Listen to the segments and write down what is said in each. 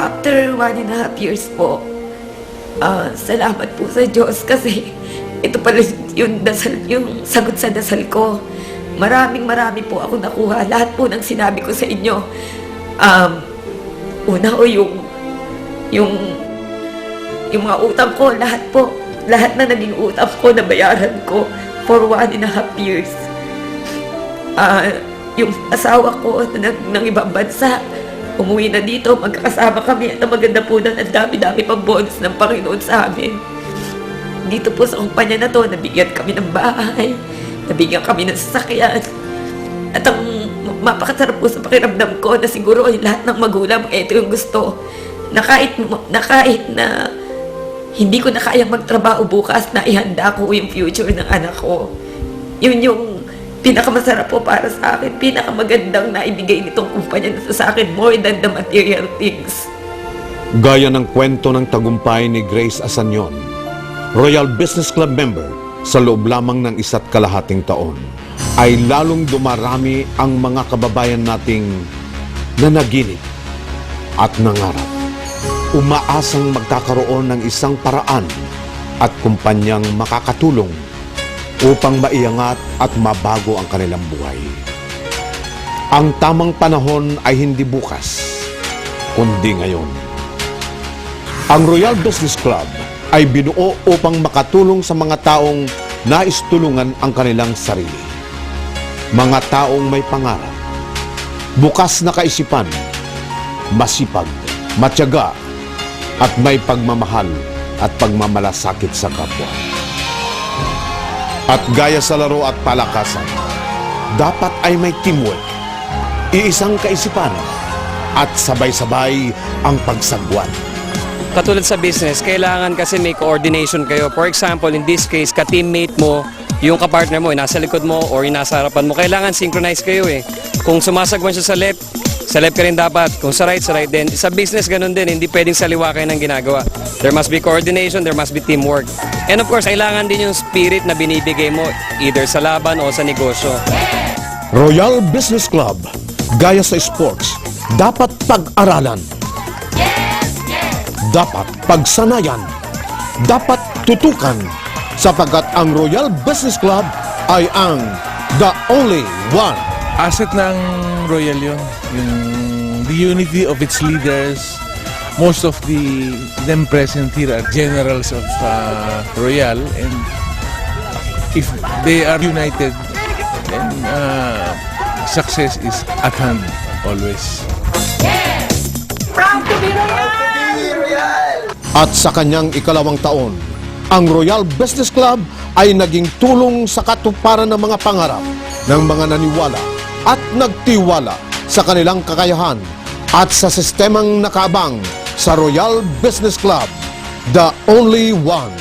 After 1.5 years po, salamat po sa Diyos kasi ito pala yung dasal, yung sagot sa dasal ko. Maraming po ako nakuha. Lahat po ng sinabi ko sa inyo. Una o yung mga utang ko, lahat po. Lahat na naging utang ko, nabayaran ko for 1.5 years. Yung asawa ko ng ibang bansa, umuwi na dito, magkakasama kami at ang maganda po na ang dami-dami pang bonus ng Panginoon sa amin. Dito po sa kumpanya na to, nabigyan kami ng bahay, nabigyan kami ng sasakyan. At ang mapakasarap po sa pakiramdam ko na siguro ay lahat ng magulang, ito yung gusto. Na kahit na hindi ko na kayang magtrabaho bukas, na ihanda ko yung future ng anak ko. Yun yung pinakamasarap po para sa akin, pinakamagandang naibigay nitong kumpanya na sa akin, more than the material things. Gaya ng kwento ng tagumpay ni Grace Asanyon, Royal Business Club member sa loob lamang ng 1.5 taon, ay lalong dumarami ang mga kababayan nating nanaginip at nangarap. Umaasang magkakaroon ng isang paraan at kumpanyang makakatulong upang maiangat at mabago ang kanilang buhay. Ang tamang panahon ay hindi bukas, kundi ngayon. Ang Royal Business Club ay binuo upang makatulong sa mga taong nais tulungan ang kanilang sarili. Mga taong may pangarap, bukas na kaisipan, masipag, matyaga, at may pagmamahal at pagmamalasakit sa kapwa. At gaya sa laro at palakasan, dapat ay may teamwork, iisang kaisipan, at sabay-sabay ang pagsagwan. Katulad sa business, kailangan kasi may coordination kayo. For example, in this case, ka-teammate mo, yung kapartner mo, nasa likod mo or nasa harapan mo, kailangan synchronize kayo eh. Kung sumasagwan siya sa left ka rin dapat. Kung sa right din. Sa business, ganun din. Hindi pwedeng saliwa kayo ng ginagawa. There must be coordination, there must be teamwork. And of course, kailangan din yung spirit na binibigay mo either sa laban o sa negosyo. Royal Business Club, gaya sa sports, dapat pag-aralan. Dapat pagsanayan. Dapat tutukan. Sapagkat ang Royal Business Club ay ang the only one. Asset ng Royal yun. The unity of its leaders. Most of them present here are generals of Royal, and if they are united, then success is at hand always. At sa kanyang 2nd taon, ang Royal Business Club ay naging tulong sa katuparan ng mga pangarap ng mga naniwala at nagtiwala sa kanilang kakayahan at sa sistemang nakaabang sa Royal Business Club, the only one.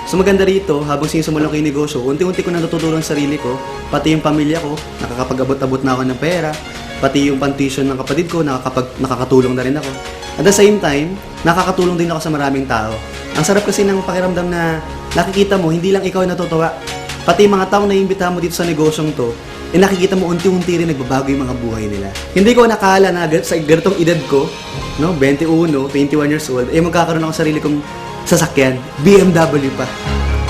So maganda rito, habang sinisimulan ko yung negosyo, unti-unti ko natutulong sa sarili ko, pati yung pamilya ko, nakakapag-abot-abot na ako ng pera, pati yung tuition ng kapatid ko, nakakatulong na rin ako. At the same time, nakakatulong din ako sa maraming tao. Ang sarap kasi ng pakiramdam na nakikita mo, hindi lang ikaw yung natutuwa, pati yung mga taong naiimbitahan mo dito sa negosyong to, nakikita mo unti-unti rin nagbabago yung mga buhay nila. Hindi ko nakala na sa ganitong edad ko, 21, 21 years old, magkakaroon ako sarili kong sasakyan, BMW pa.